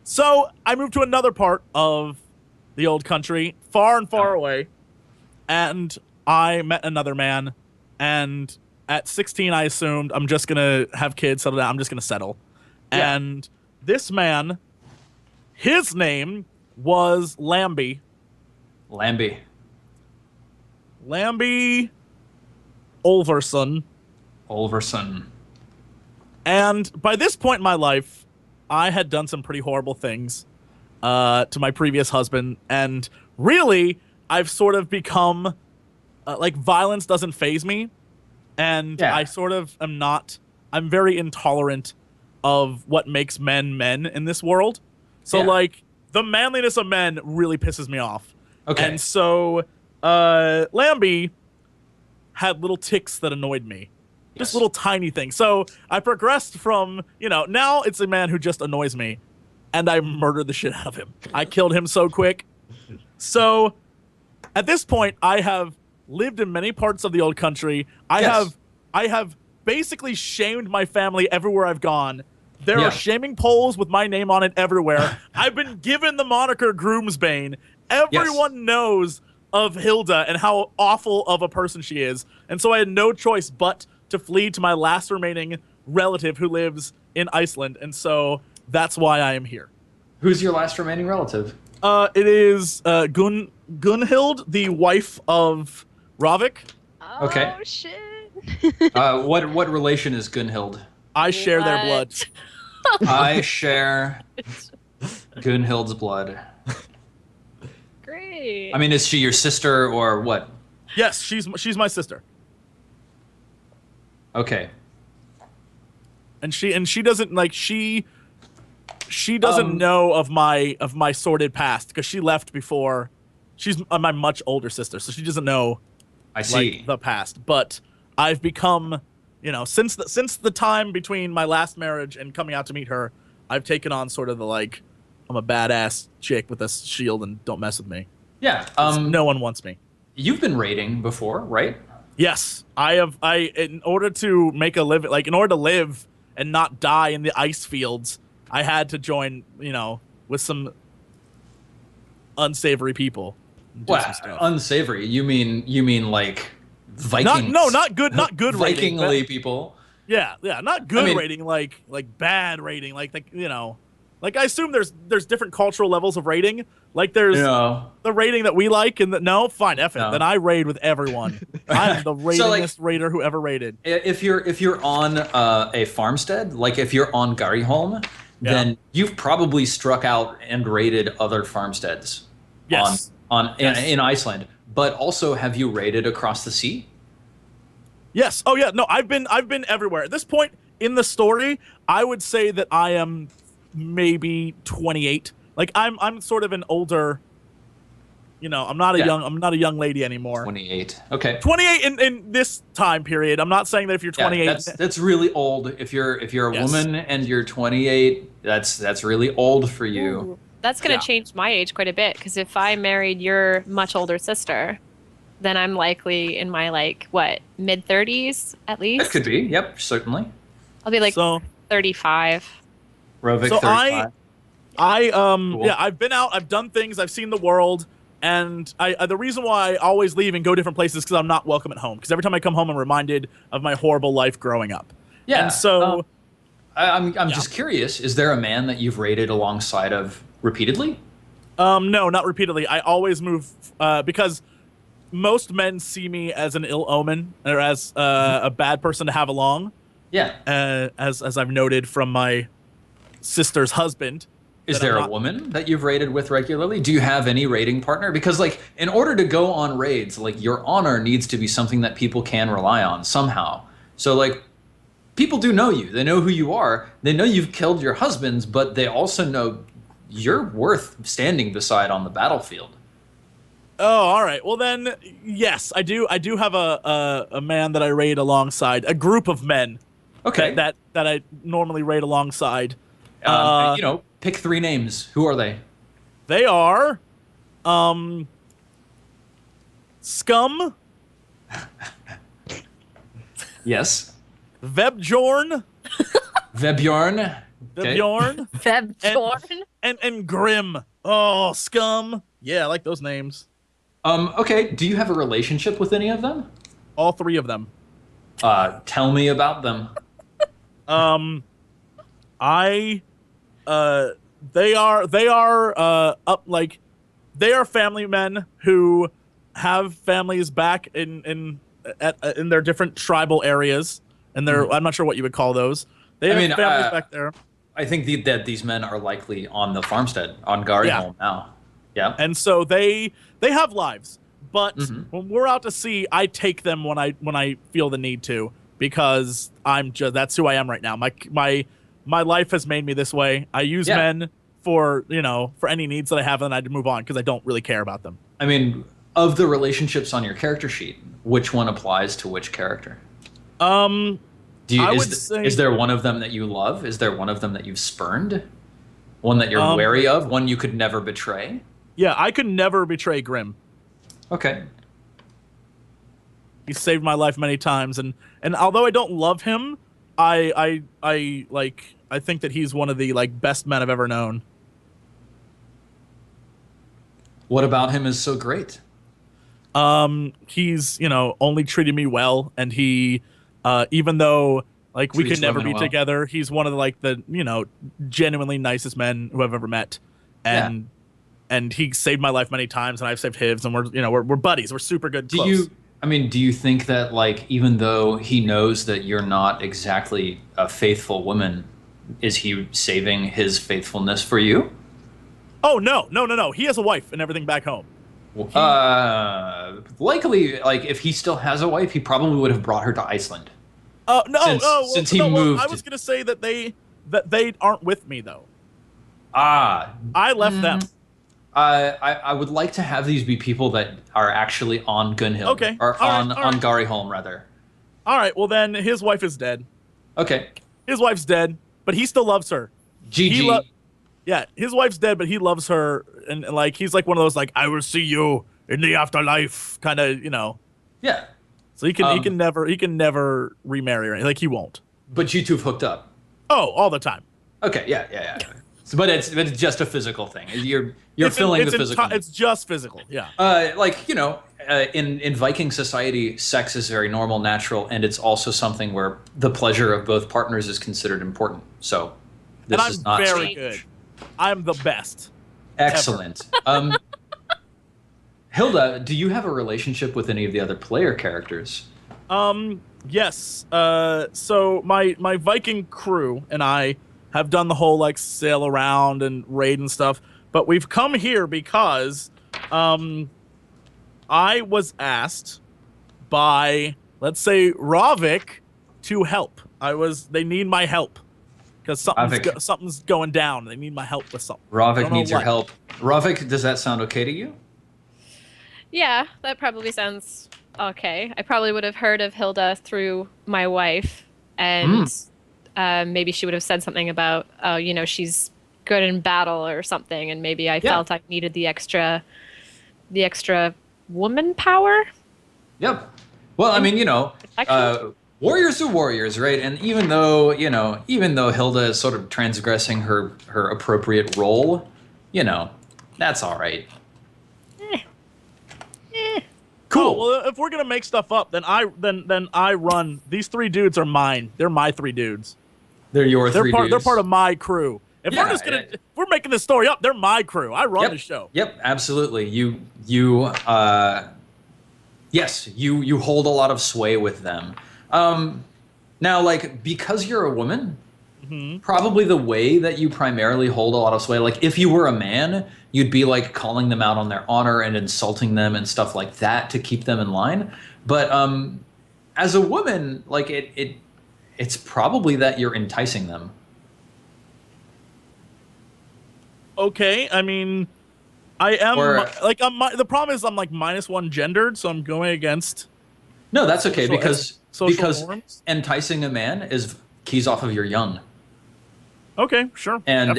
So I moved to another part of the old country, far and far away, and I met another man. And at 16, I assumed I'm just gonna have kids, settle down. I'm just gonna settle. Yeah. And this man, his name was Lambie. Lambie. Lambie Olverson. Olverson. And by this point in my life, I had done some pretty horrible things to my previous husband. And really, I've sort of become, like, violence doesn't faze me. And Yeah. I sort of am not, I'm very intolerant of what makes men men in this world. So, Yeah. like, the manliness of men really pisses me off. Okay. And so, Lambie had little ticks that annoyed me. Just Yes. little tiny things. So I progressed from, now it's a man who just annoys me, and I murdered the shit out of him. I killed him so quick. So at this point, I have lived in many parts of the old country. I have basically shamed my family everywhere I've gone. There Yeah. are shaming poles with my name on it everywhere. I've been given the moniker Groomsbane. Everyone knows of Hilda and how awful of a person she is. And so I had no choice but to flee to my last remaining relative who lives in Iceland. And so that's why I am here. Who's your last remaining relative? It is Gunhild, the wife of Ravik. Oh, Okay. shit. What relation is Gunhild? I share their blood. What? I share Gunhild's blood. Great. I mean, is she your sister or what? Yes, she's my sister. Okay. And she doesn't like she doesn't know of my sordid past because she left before. She's my much older sister, so she doesn't know I see. like the past. But I've become, since the time between my last marriage and coming out to meet her, I've taken on sort of the like, I'm a badass chick with a shield and don't mess with me. Yeah. No one wants me. You've been raiding before, right? Yes, I have. In order to make a living, like in order to live and not die in the ice fields, I had to join, with some unsavory people. And do some What? stuff. Unsavory? You mean like Vikings? Not good rating. Vikingly but- people. Yeah, not good I mean- rating, like bad rating, like like I assume there's different cultural levels of rating. Like there's Yeah. the rating that we like, and no, fine, F it. No. Then I raid with everyone. I'm the ratingest So, like- raider who ever raided. If you're on a farmstead, like if you're on Garyholm, then you've probably struck out and raided other farmsteads. Yes. In Iceland. But also, have you raided across the sea? Yes. Oh yeah. No, I've been everywhere. At this point in the story, I would say that I am maybe 28. Like I'm sort of an older. I'm not a young lady anymore. 28. Okay. 28 in this time period. I'm not saying that if you're 28. Yeah, that's really old. If you're a Yes. woman and you're 28, that's really old for you. Ooh, that's going to change my age quite a bit, because if I married your much older sister, then I'm likely in my, mid-30s at least. That could be. Yep, certainly. I'll be so 35. Rovik, So 35. Cool. I've been out. I've done things. I've seen the world. And the reason why I always leave and go different places is because I'm not welcome at home. Because every time I come home, I'm reminded of my horrible life growing up. Yeah. And so, I'm just curious. Is there a man that you've raided alongside of repeatedly? no, not repeatedly. I always move because most men see me as an ill omen or as a bad person to have along. Yeah. As I've noted from my sister's husband. Is that there I'm a not- woman that you've raided with regularly? Do you have any raiding partner? Because in order to go on raids, your honor needs to be something that people can rely on somehow. So people do know you. They know who you are. They know you've killed your husbands, but they also know you're worth standing beside on the battlefield. Oh, all right. Well then, yes, I do. I do have a man that I raid alongside, a group of men. Okay. That I normally raid alongside. Pick 3 names. Who are they? They are, Scum, Yes. Vebjorn, Vebjorn. Okay. Vebjorn, Feb Jordan? and Grim. Oh, Scum. Yeah, I like those names. Okay. Do you have a relationship with any of them? All three of them. Tell me about them. I they are up like they are family men who have families back in their different tribal areas, and I'm not sure what you would call those. They have families back there. I think that these men are likely on the farmstead on Garyholm now. Yeah. And so they have lives, but when we're out to sea, I take them when I feel the need to, because that's who I am right now. My life has made me this way. I use men for any needs that I have, and then I move on because I don't really care about them. I mean, of the relationships on your character sheet, which one applies to which character? Is there one of them that you love? Is there one of them that you've spurned? One that you're wary of? One you could never betray? Yeah, I could never betray Grim. Okay. He saved my life many times, and although I don't love him, I think that he's one of the best men I've ever known. What about him is so great? He's only treated me well, and he even though we could never be together, he's one of the genuinely nicest men who I've ever met, and he saved my life many times, and I've saved his, and we're buddies. We're super good. Do you think that even though he knows that you're not exactly a faithful woman, is he saving his faithfulness for you? Oh no. He has a wife and everything back home. Likely, if he still has a wife, he probably would have brought her to Iceland. Since he moved. I was gonna say that they aren't with me though. I left them. I would like to have these be people that are actually on Gunhild. Okay. Or on Garyholm, rather. All right. Well, then his wife is dead. Okay. His wife's dead, but he still loves her. GG. Yeah, his wife's dead, but he loves her, and he's one of those I will see you in the afterlife kind of Yeah. So he can never remarry her. He won't. But you two have hooked up. Oh, all the time. Okay. Yeah. But it's just a physical thing. You're filling the physical. It's just physical. Yeah. In Viking society, sex is very normal, natural, and it's also something where the pleasure of both partners is considered important. So this is not very good. I'm the best. Excellent. Hilda, do you have a relationship with any of the other player characters? Yes. So my Viking crew and I have done the whole sail around and raid and stuff, but we've come here because I was asked by, let's say, Ravik to help. They need my help because something's going down. They need my help with something. Ravik needs your help. Ravik, does that sound okay to you? Yeah, that probably sounds okay. I probably would have heard of Hilda through my wife, and maybe she would have said something about, she's good in battle or something, and maybe I felt I needed the extra woman power. Yep. Well, I mean, warriors are warriors, right? And even though Hilda is sort of transgressing her appropriate role, that's all right. Cool. Well, if we're gonna make stuff up, then I run. These three dudes are mine. They're my three dudes. They're your three dudes. They're part of my crew. If we're making this story up, they're my crew. I run the show. Yep, absolutely. Yes, you hold a lot of sway with them. Now, because you're a woman, probably the way that you primarily hold a lot of sway, if you were a man, you'd be calling them out on their honor and insulting them and stuff like that to keep them in line. But as a woman, it's probably that you're enticing them. Okay, I mean, I am the problem is I'm -1 gendered, so I'm going against. No, that's okay because norms? Enticing a man is keys off of your young. Okay, sure. And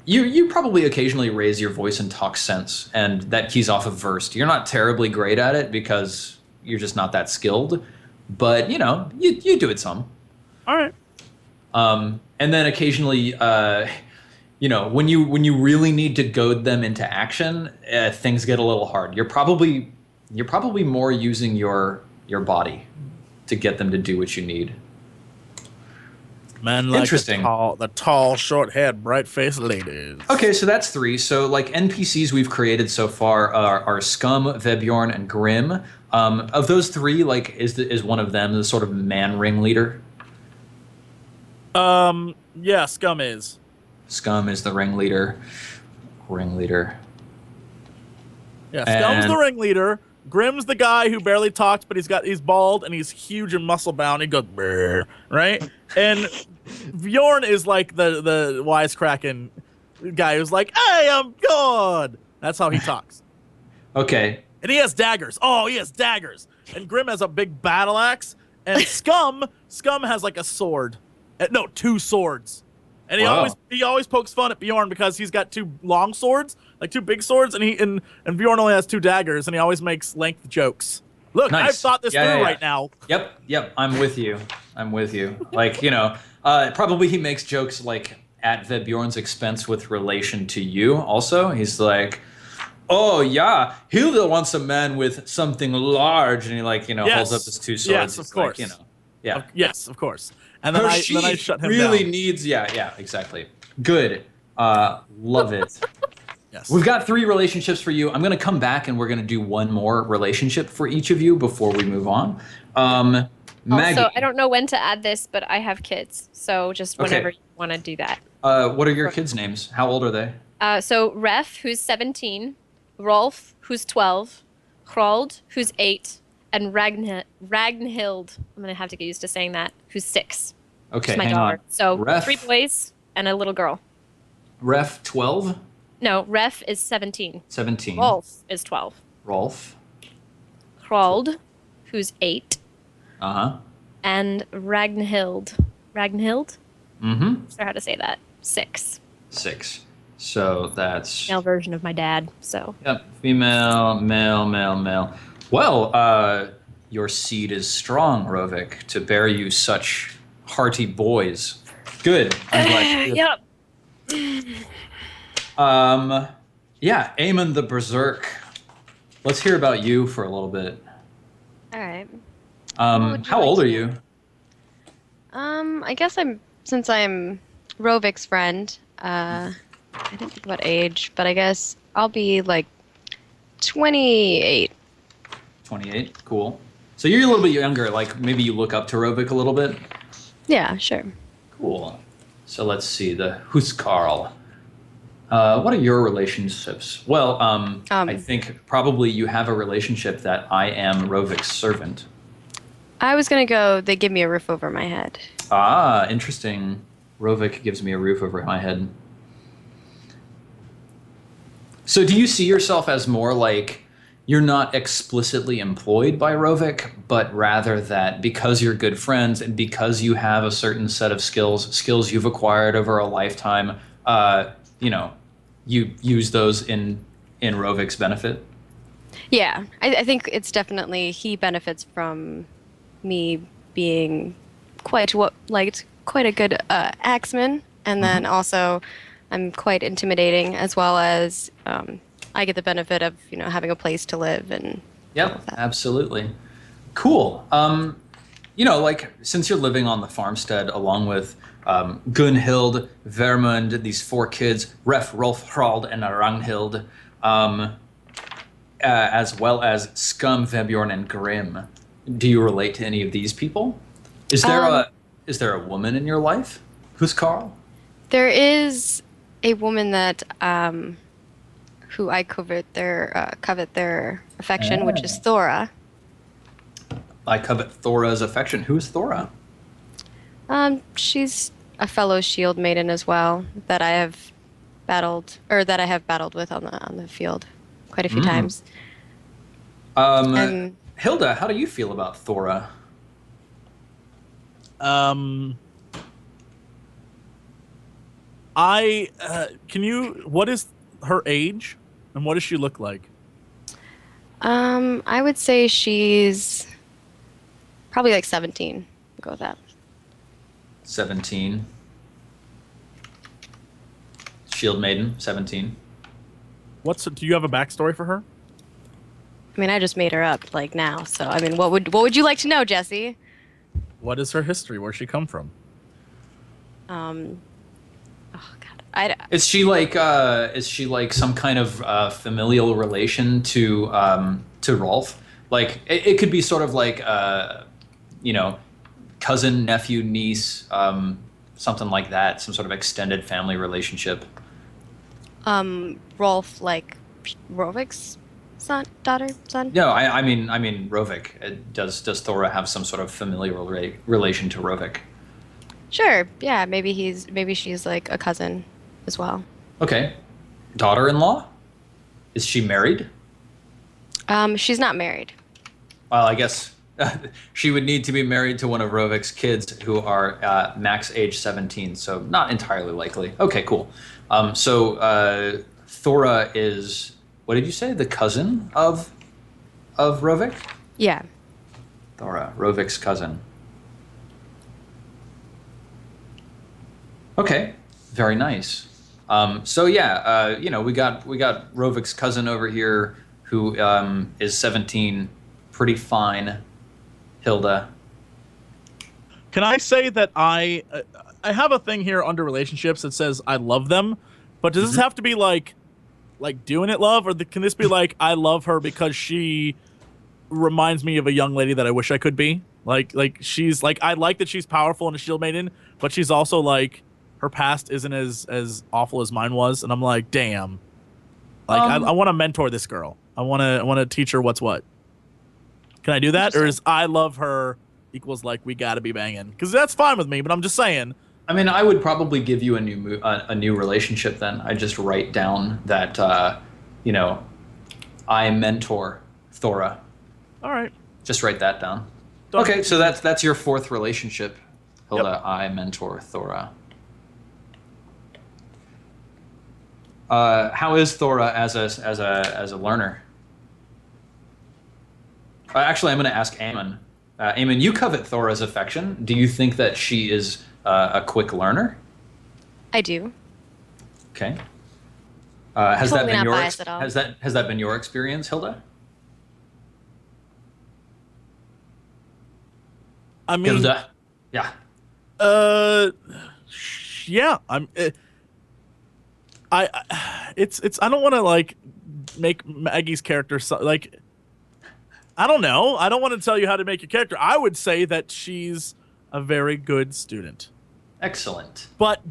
you probably occasionally raise your voice and talk sense, and that keys off of versed. You're not terribly great at it because you're just not that skilled, but you do it some. All right. And then occasionally when you really need to goad them into action, things get a little hard. You're probably more using your body to get them to do what you need. Men like Interesting. the tall, short-haired, bright-faced ladies. Okay, so that's 3. So like NPCs we've created so far are Scum, Vebjorn, and Grim. Of those 3, like is one of them the sort of man ringleader? Yeah, Scum is. Scum is the ringleader. Yeah, Scum's the ringleader. Grim's the guy who barely talks, but he's bald and he's huge and muscle bound. He goes brr, right? And Bjorn is like the wisecracking guy who's like, "Hey, I'm God." That's how he talks. Okay. And he has daggers. Oh, he has daggers. And Grim has a big battle axe. And Scum has like a sword. No, 2 swords. And he always pokes fun at Bjorn because he's got 2 long swords, like 2 big swords, and Bjorn only has 2 daggers, and he always makes length jokes. Look, Nice. I've thought this through right now. Yep. I'm with you. Like, probably he makes jokes like at Vebjorn's expense with relation to you also. He's like, "Oh yeah, Hilda wants a man with something large," and he holds up his 2 swords. Yes, of course. Yes, of course. And then I shut him really down. needs, exactly. Good. Love it. Yes. We've got 3 relationships for you. I'm going to come back and we're going to do one more relationship for each of you before we move on. Maggie. Also, I don't know when to add this, but I have kids, so just whenever you want to do that. What are your kids' names? How old are they? So Ref, who's 17, Rolf, who's 12, Hrold, who's 8, and Ragnhild, I'm going to have to get used to saying that, who's 6. Okay, She's my hang daughter. on. So Ref. 3 boys and a little girl. Ref 12? No, Ref is 17. 17. Rolf is 12. Rolf. Hrold, who's 8, Uh-huh. and Ragnhild. Mm-hmm. I'm sorry how to say that. 6. 6. So that's... Male version of my dad, so. Yep, female, male. Well, your seed is strong, Rovik, to bear you such hearty boys. Good. I'm glad. Yep. Yeah, Aman the Berserk. Let's hear about you for a little bit. All right. How old are you? I guess since I'm Rovik's friend, I didn't think about age, but I guess I'll be like 28. 28, cool. So you're a little bit younger, like maybe you look up to Rovik a little bit? Yeah, sure. Cool. So let's see, the Huskarl. What are your relationships? Well, I think probably you have a relationship that I am Rovik's servant. I was gonna go, they give me a roof over my head. Ah, interesting. Rovik gives me a roof over my head. So do you see yourself as more like you're not explicitly employed by Rovik, but rather that because you're good friends and because you have a certain set of skills you've acquired over a lifetime, you use those in Rovik's benefit? Yeah, I think it's definitely, he benefits from me being quite a good axeman, and then also I'm quite intimidating, as well as I get the benefit of having a place to live and. Yep, absolutely. Cool. Since you're living on the farmstead along with Gunhild, Vermund, these 4 kids, Ref, Rolf, Hrald, and Ragnhild, as well as Scum, Vebjorn, and Grim. Do you relate to any of these people? Is there a woman in your life? Who's Carl? There is a woman that who I covet their affection, which is Thora. I covet Thora's affection. Who's Thora? She's a fellow shield maiden as well that I have battled with on the field quite a few times. Hilda, how do you feel about Thora? What is her age and what does she look like? I would say she's probably like 17. I'll go with that. 17. Shield Maiden, 17. Do you have a backstory for her? I mean, I just made her up like now. So I mean, what would you like to know, Jesse? What is her history? Where'd she come from? Oh God, Is she like some kind of familial relation to Rolf? Like it could be sort of like cousin, nephew, niece, something like that, some sort of extended family relationship. Rolf, like Rovik's daughter, son. No, I mean Rovik. Does Thora have some sort of familial relation to Rovik? Sure. Yeah. Maybe she's like a cousin as well. Okay. Daughter-in-law? Is she married? She's not married. Well, I guess she would need to be married to one of Rovik's kids who are max age 17, so not entirely likely. Okay, cool. So Thora is, what did you say, the cousin of Rovik? Yeah. Thora, Rovik's cousin. Okay, very nice. So yeah, we got Rovik's cousin over here who is 17, pretty fine. Hilda. Can I say that I have a thing here under relationships that says I love them, but does this have to be like doing it love, or can this be like I love her because she reminds me of a young lady that I wish I could be? Like she's like, I like that she's powerful and a shield maiden, but she's also like, her past isn't as awful as mine was, and I'm like, damn. Like I want to mentor this girl. I want to teach her what's what. Can I do that, or is I love her equals like we gotta be banging? Because that's fine with me, but I'm just saying. I mean, I would probably give you a new relationship then. I just write down that I mentor Thora. All right. Just write that down. Done. Okay, so that's your fourth relationship, Hilda. Yep. I mentor Thora. How is Thora as a learner? Actually, I'm going to ask Aman. Aman, you covet Thora's affection. Do you think that she is a quick learner? I do. Okay. Has that Totally been not your biased at all. has that been your experience, Hilda? I mean, Hilda. Yeah. yeah. I don't want to like make Maggie's character like. I don't know. I don't want to tell you how to make your character. I would say that she's a very good student. Excellent. But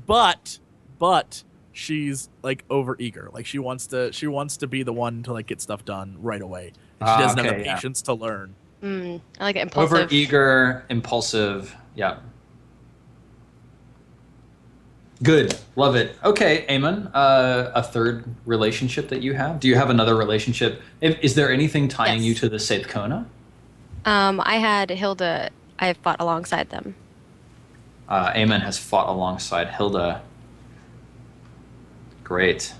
she's like overeager. Like she wants to be the one to like get stuff done right away. And she doesn't have the patience to learn. I like it. Impulsive. Overeager, impulsive. Yeah. Good. Love it. Okay, Aman, a third relationship that you have? Do you have another relationship? Is there anything tying you to the Seithkona? I had Hilda. I have fought alongside them. Aman has fought alongside Hilda. Great.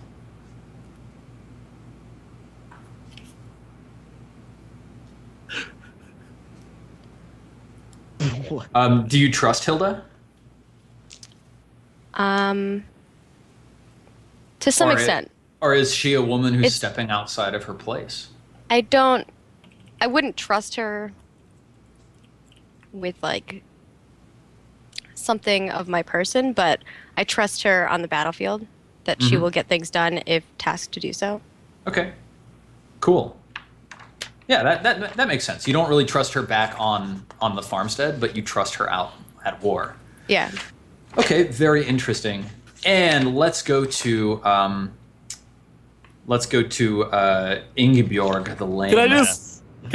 Do you trust Hilda? To some extent. Or is she a woman who's stepping outside of her place? I wouldn't trust her with like something of my person, but I trust her on the battlefield that she will get things done if tasked to do so. Okay. Cool. Yeah, that makes sense. You don't really trust her back on the farmstead, but you trust her out at war. Yeah. Okay, very interesting. And let's go to Ingibjorg, the lame. Can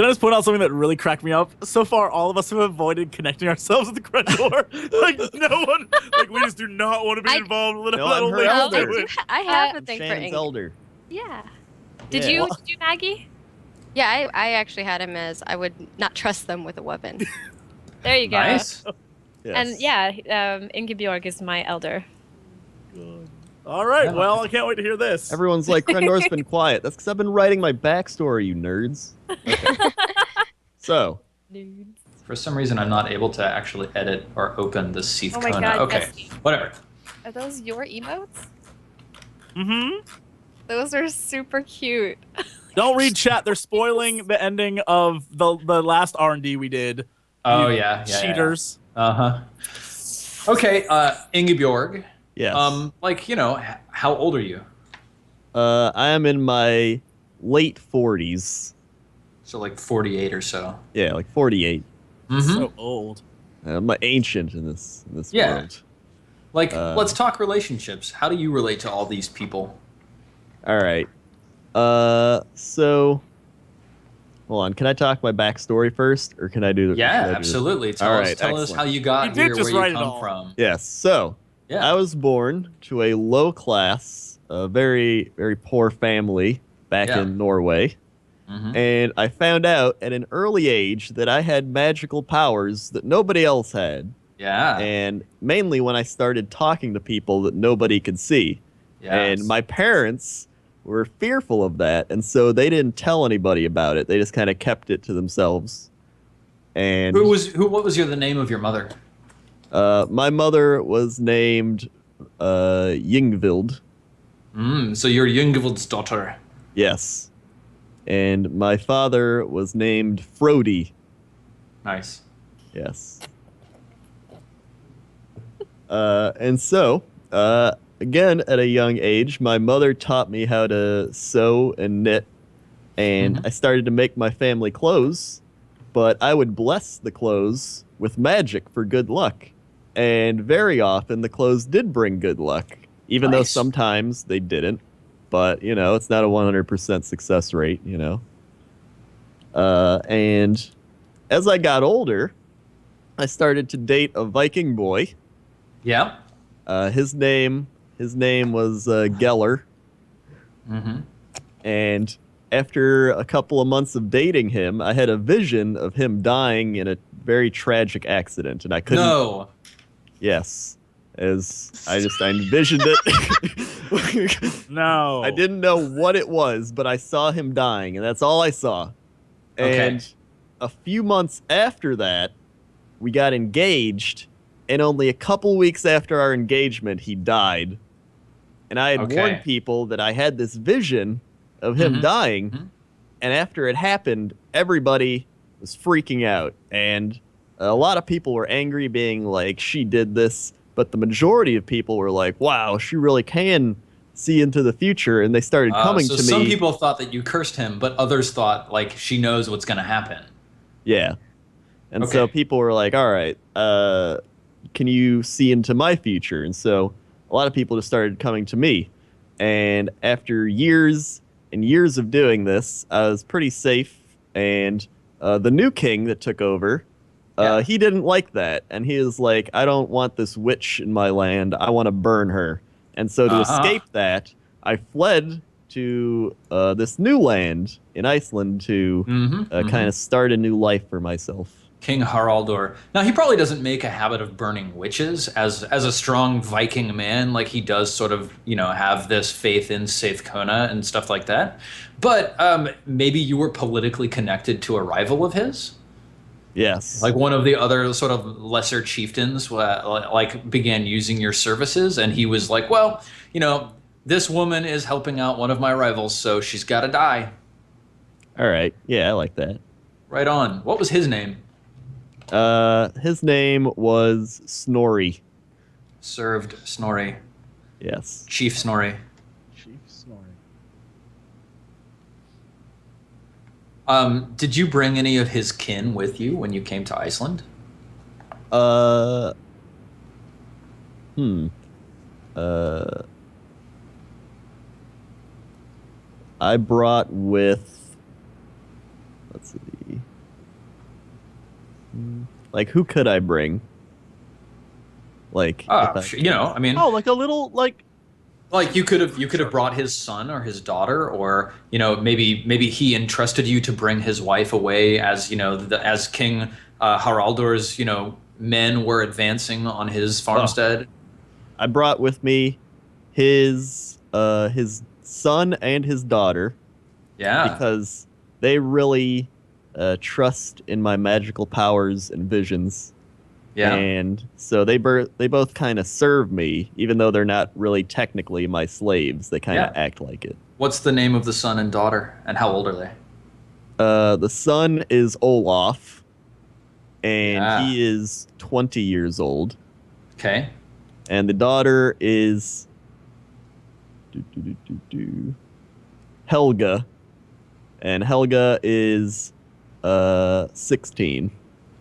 I just point out something that really cracked me up? So far, all of us have avoided connecting ourselves with the Crendor. Like no one, like we just do not want to be involved. I'm her elder. I have a thing for Shannon's Ing. elder. Yeah. Did you Maggie? Yeah, I actually had him as I would not trust them with a weapon. There you go. Nice. Yes. And yeah, Ingibjorg is my elder. All right, well, I can't wait to hear this. Everyone's like, Crendor's been quiet. That's because I've been writing my backstory, you nerds. Okay. So. For some reason, I'm not able to actually edit or open the Seithkona. Oh my God, okay, yes. whatever. Are those your emotes? Mm-hmm. Those are super cute. Don't read chat. They're spoiling the ending of the last R&D we did. Oh, You yeah. cheaters. Uh-huh. Okay, Ingibjorg. Yes. Like, you know, how old are you? I am in my late 40s. So like 48 or so. Yeah, like 48. So old. I'm ancient in this Yeah. world. Like, let's talk relationships. How do you relate to all these people? All right. So, hold on. Can I talk my backstory first, or can I do? Yeah, should I do- absolutely. All right, Tell us excellent. how you got You did here, just where write you it come all. from. Yes. So, Yeah. I was born to a low class, very very poor family back Yeah. in Norway, and I found out at an early age that I had magical powers that nobody else had, Yeah. and mainly when I started talking to people that nobody could see. Yes. And my parents were fearful of that, and so they didn't tell anybody about it. They just kind of kept it to themselves. And What was the name of your mother? my mother was named Yngvild. So you're Yngvild's daughter. Yes. And my father was named Frody. Nice. Yes. And so, again, at a young age, my mother taught me how to sew and knit, and I started to make my family clothes, but I would bless the clothes with magic for good luck. And very often, the clothes did bring good luck, even though Nice. sometimes they didn't. But, you know, it's not a 100% success rate, you know. And as I got older, I started to date a Viking boy. Yeah. His name was Geller. And after a couple of months of dating him, I had a vision of him dying in a very tragic accident, and I couldn't. No. Yes, as I envisioned it. No. I didn't know what it was, but I saw him dying, and that's all I saw. Okay. And a few months after that, we got engaged, and only a couple weeks after our engagement, he died. And I had Okay. warned people that I had this vision of him dying, and after it happened, everybody was freaking out, and a lot of people were angry, being like, she did this, but the majority of people were like, wow, she really can see into the future, and they started coming so to me. some people thought that you cursed him, but others thought like she knows what's going to happen. Yeah. And so Okay. people were like, all right, can you see into my future? And so a lot of people just started coming to me. And after years and years of doing this, I was pretty safe. And the new king that took over, Yeah. he didn't like that. And he was like, I don't want this witch in my land. I want to burn her. And so to escape that, I fled to this new land in Iceland to kind of start a new life for myself. King Haraldor. Now he probably doesn't make a habit of burning witches as a strong Viking man. Like he does sort of, you know, have this faith in Seithkona and stuff like that. But maybe you were politically connected to a rival of his? Yes. Like one of the other sort of lesser chieftains like began using your services, and he was like, well, you know, this woman is helping out one of my rivals, so she's got to die. All right. Yeah, I like that. Right on. What was his name? His name was Snorri. Served Snorri. Yes. Chief Snorri. Chief Snorri. Did you bring any of his kin with you when you came to Iceland? I brought with, let's see, like, who could I bring? Like, if I- You know, I mean, Oh, like a little like like you could have brought his son or his daughter, or you know, maybe he entrusted you to bring his wife away as, you know, as King Haraldor's, you know, men were advancing on his farmstead. I brought with me his son and his daughter Yeah. because they really trust in my magical powers and visions. Yeah. And so they both kind of serve me, even though they're not really technically my slaves. They kind of act like it. What's the name of the son and daughter, and how old are they? The son is Olaf, and Yeah. he is 20 years old. Okay. And the daughter is Helga, and Helga is 16.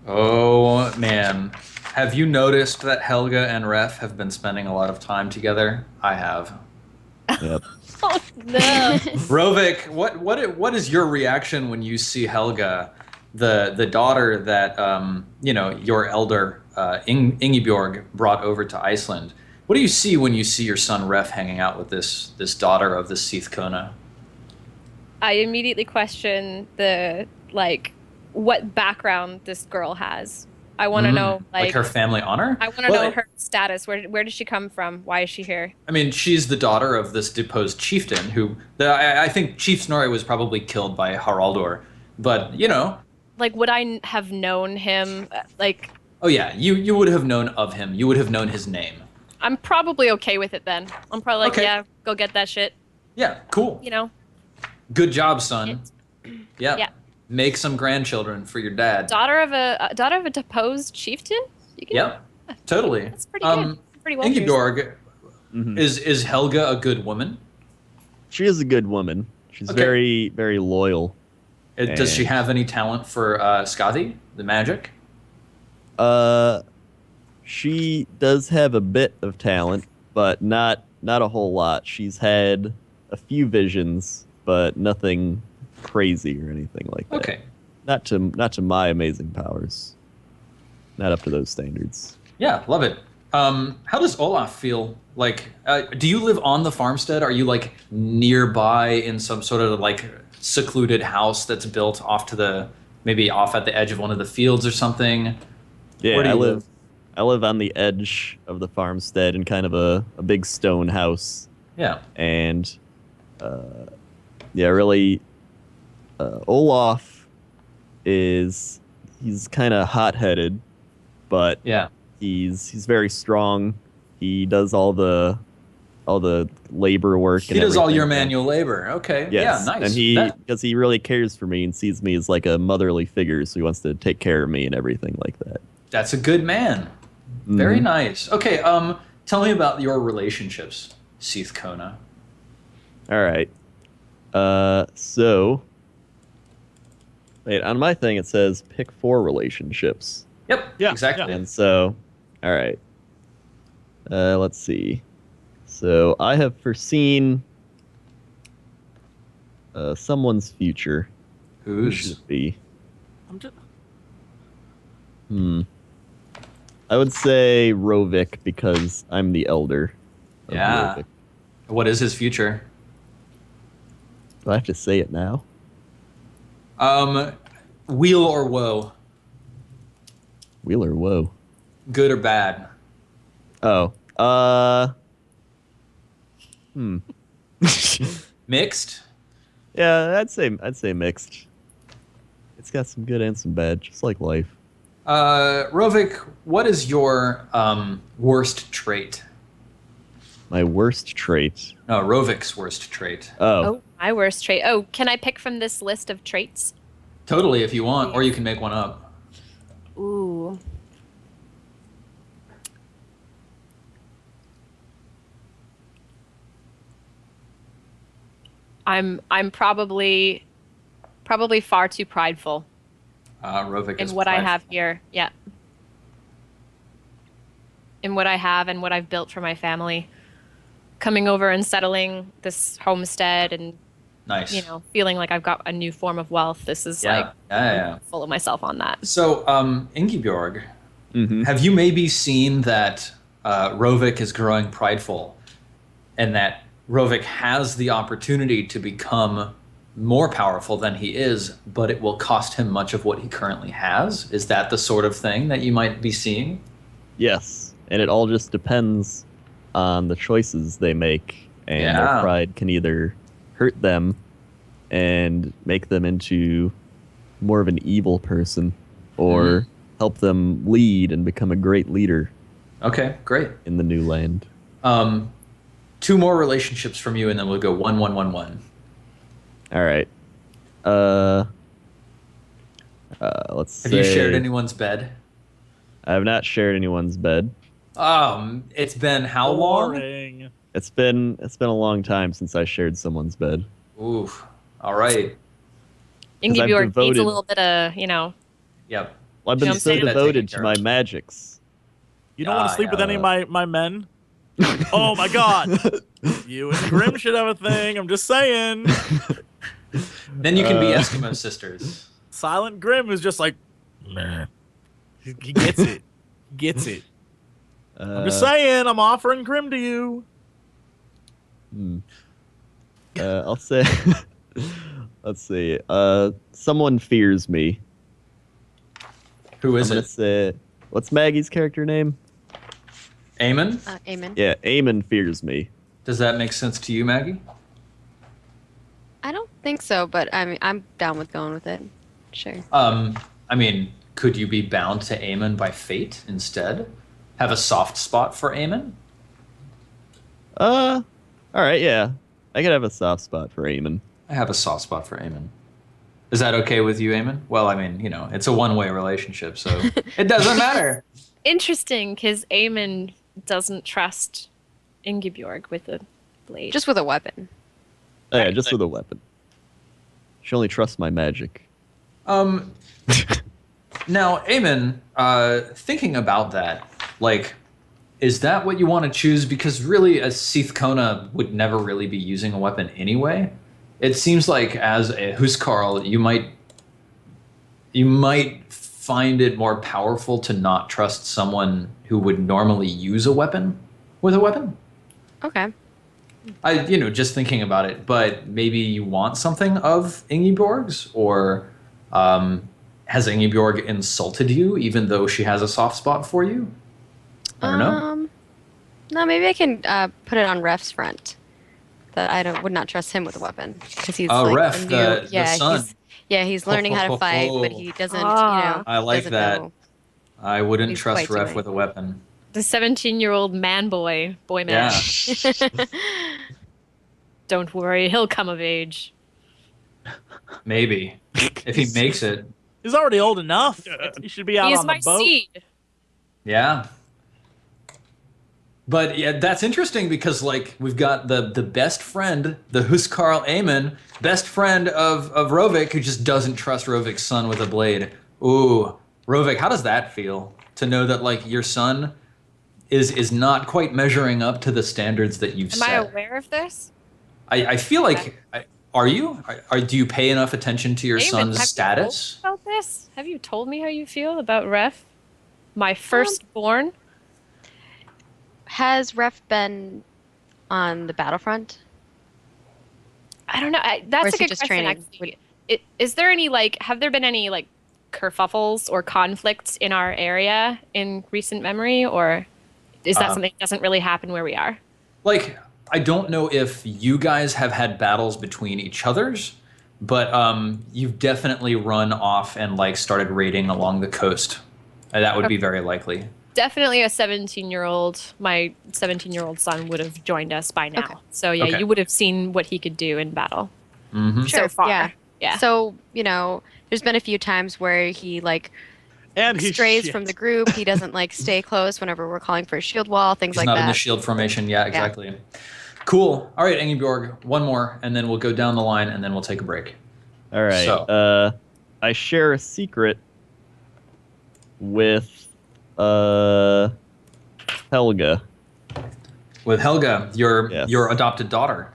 Oh, man. Have you noticed that Helga and Ref have been spending a lot of time together? I have. Yep. Oh no! Rovik, what is your reaction when you see Helga, the daughter that your elder Ingibjorg brought over to Iceland? What do you see when you see your son Ref hanging out with this daughter of the Síðkona? I immediately question what background this girl has. I want to know, like her family honor? I want to know her status. Where does she come from? Why is she here? I mean, she's the daughter of this deposed chieftain who, I think Chief Snorri was probably killed by Haraldur, but, Like, would I have known him? Oh yeah, you would have known of him. You would have known his name. I'm probably okay with it then. I'm probably like, Okay. yeah, go get that shit. Yeah, cool. Good job, son. Yeah. Yeah. Make some grandchildren for your dad. Daughter of a deposed chieftain? You can, Yep, totally. That's pretty good. Pretty well. Ingibjorg, Mhm. is Helga a good woman? She is a good woman. She's Okay. very, very loyal. Does she And- have any talent for Skadi, the magic? She does have a bit of talent, but not a whole lot. She's had a few visions, but nothing crazy or anything like that. Okay. Not to my amazing powers. Not up to those standards. Yeah, love it. How does Olaf feel? Like, do you live on the farmstead? Are you like nearby in some sort of like secluded house that's built maybe off at the edge of one of the fields or something? Yeah, Where do you I live on the edge of the farmstead in kind of a big stone house. Yeah. And really, Olaf he's kind of hot-headed, but Yeah. he's very strong. He does all the labor work. He does all everything. your manual labor. Okay. Yes. Yeah, nice. And because he really cares for me and sees me as like a motherly figure, so he wants to take care of me and everything like that. That's a good man. Very Mhm. nice. Okay, tell me about your relationships, Síðkona. All right. So wait, on my thing it says pick 4 relationships. Yep. Yeah, Exactly. yeah. And so, all right. Let's see. So I have foreseen someone's future. Who should Who's? it be? I'm just, I would say Rovik because I'm the elder. Of Yeah. Rovik. What is his future? Do I have to say it now? Weal or woe? Wheeler, whoa. Good or bad? Oh. Mixed? Yeah, I'd say mixed. It's got some good and some bad, just like life. Rovik, what is your worst trait? My worst trait. No, Rovik's worst trait. Oh, my worst trait. Oh, can I pick from this list of traits? Totally, if you want, or you can make one up. Ooh. I'm probably far too prideful Rovik in is what I prideful. have here. Yeah. In what I have and what I've built for my family. Coming over and settling this homestead and Nice. feeling like I've got a new form of wealth. This is Yeah. Yeah. I'm full of myself on that. So, Ingibjorg, Mm-hmm. have you maybe seen that Rovik is growing prideful and that Rovik has the opportunity to become more powerful than he is, but it will cost him much of what he currently has? Is that the sort of thing that you might be seeing? Yes, and it all just depends on the choices they make, and Yeah. their pride can either hurt them and make them into more of an evil person, or help them lead and become a great leader Okay, great. in the new land. 2 more relationships from you, and then we'll go 1, 1, 1, 1. All right. Let's Have say you shared anyone's bed? I have not shared anyone's bed. It's been how long? Boring. It's been a long time since I shared someone's bed. Oof. All right. I've Ingibjorg needs devoted- a little bit of, you know. Yep. Well, I've been You know what I'm so saying? devoted to Taken my care of. magics. You don't want to sleep with any of my men? Oh my god. You and Grim should have a thing. I'm just saying. Then you can be Eskimo sisters. Silent Grim is just like, meh. He gets it. He gets it. I'm just saying. I'm offering Grim to you. I'll say. Let's see. Someone fears me. Who I'm is gonna it? say. What's Maggie's character name? Amen? Amen. Yeah, Amen fears me. Does that make sense to you, Maggie? I don't think so, but I'm down with going with it. Sure. I mean, could you be bound to Amen by fate instead? Have a soft spot for Amen? All right, yeah. I could have a soft spot for Amen. I have a soft spot for Amen. Is that okay with you, Amen? Well, I mean, it's a one-way relationship, so it doesn't matter. Interesting, because Aemon doesn't trust Ingibjorg with a blade. Just with a weapon. Oh, yeah, just with a weapon. She only trusts my magic. Now, Amen, thinking about that, like, is that what you want to choose? Because really, a Seathkona would never really be using a weapon anyway. It seems like as a Huskarl, you might find it more powerful to not trust someone who would normally use a weapon with a weapon. Okay. Just thinking about it, but maybe you want something of Ingibjorg's, or has Ingibjorg insulted you even though she has a soft spot for you? I don't know. No, maybe I can put it on Ref's front. That I would not trust him with a weapon because he's like Ref, a new, the son. he's learning how to fight, but he doesn't, I like doesn't that. know. I wouldn't He's trust quite Ref doing. with a weapon. The 17-year-old boy man. Yeah. Don't worry, he'll come of age. Maybe. If he makes it. He's already old enough. He should be out He is on my the boat. seed. Yeah. But yeah, that's interesting because like we've got the best friend, the Huskarl Aemon, best friend of Rovik, who just doesn't trust Rovik's son with a blade. Ooh, Rovik, how does that feel to know that like your son is not quite measuring up to the standards that you've Am set? I aware of this? I feel like are you? Do you pay enough attention to your Aemon, son's have status? You told me about this? Have you told me how you feel about Ref? My firstborn? Has Ref been on the battlefront? I don't know. Or That's is a he good just question, training? actually. Is there any, have there been any, kerfuffles or conflicts in our area in recent memory? Or is that something that doesn't really happen where we are? Like, I don't know if you guys have had battles between each others, but you've definitely run off and started raiding along the coast. That would be very likely. Definitely my 17-year-old son would have joined us by now. Okay. So yeah, Okay. you would have seen what he could do in battle Mm-hmm. so far. Yeah. Yeah. So, there's been a few times where he And he strays shit. from the group. He doesn't stay close whenever we're calling for a shield wall, things He's like not that. in the shield formation. Yeah, exactly. Cool. All right, Ingibjorg, one more, and then we'll go down the line, and then we'll take a break. All right. So- I share a secret with Helga. With Helga, Yes. your adopted daughter.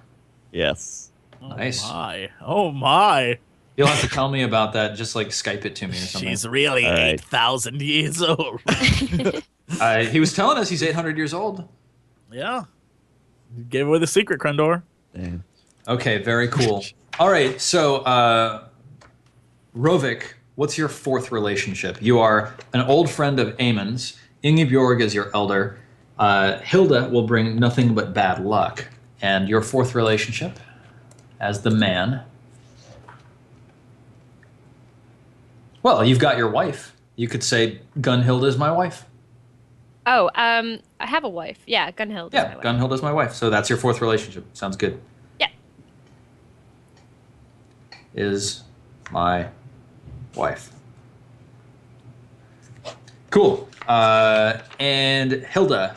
Yes. Nice. Oh my. You'll have to tell me about that. Just Skype it to me or something. She's really All right. 8,000 years old. He was telling us he's 800 years old. Yeah. You gave away the secret, Crendor. Damn. Okay, very cool. All right, so Rovik, what's your fourth relationship? You are an old friend of Aemon's. Ingibjorg is your elder. Hilda will bring nothing but bad luck. And your fourth relationship, as the man. Well, you've got your wife, You could say Gunhild is my wife. Oh, I have a wife. Yeah, Gunhild is my Yeah, wife. Gunhild is my wife. So that's your fourth relationship. Sounds good. Yeah. Is my wife. Cool. And Hilda,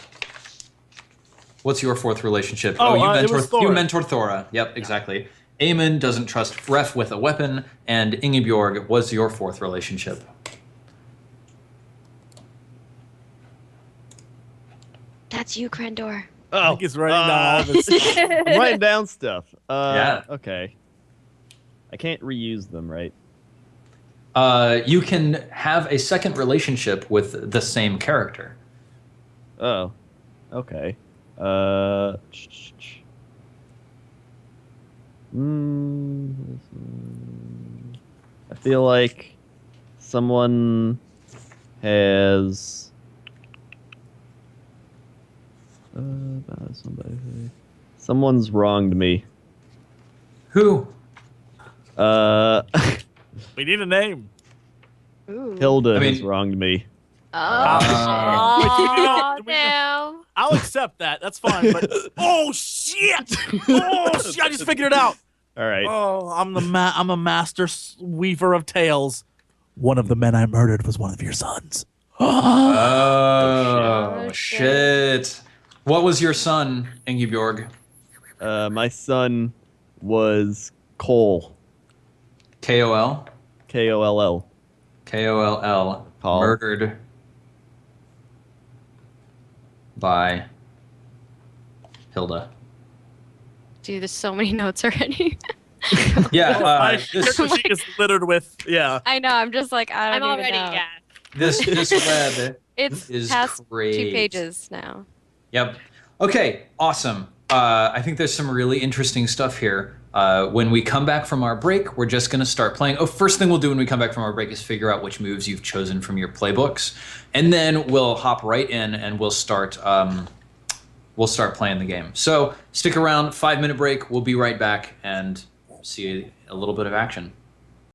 what's your fourth relationship? It was Thora. You mentor Thora. Yep, exactly. Eamon doesn't trust Ref with a weapon, and Ingibjorg was your fourth relationship. That's you, Crendor. Oh, I think he's writing down all of this. I'm writing down stuff. Yeah. Okay. I can't reuse them, right? You can have a second relationship with the same character. Oh. Okay. I feel like someone has. Someone's wronged me. Who? We need a name. Ooh. Hilda I mean- has wronged me. Oh, Wait, do we know- no. I'll accept that. That's fine. But oh shit! Oh shit! I just figured it out. All right. Oh, I'm a master weaver of tales. One of the men I murdered was one of your sons. Oh, Oh, shit. What was your son, Ingibjorg? My son was Cole. Koll? Koll. Koll. Call. Murdered by Hilda. dude, there's so many notes already. Yeah, My this character sheet is littered with I know. I'm just like, I I'm don't even already, know. yeah. this web It's is past great. 2 pages now. Yep. Okay, awesome. I think there's some really interesting stuff here. When we come back from our break, we're just going to start playing. Oh, first thing we'll do when we come back from our break is figure out which moves you've chosen from your playbooks, and then we'll hop right in and we'll start playing the game. So stick around, 5-minute break. We'll be right back and see a little bit of action.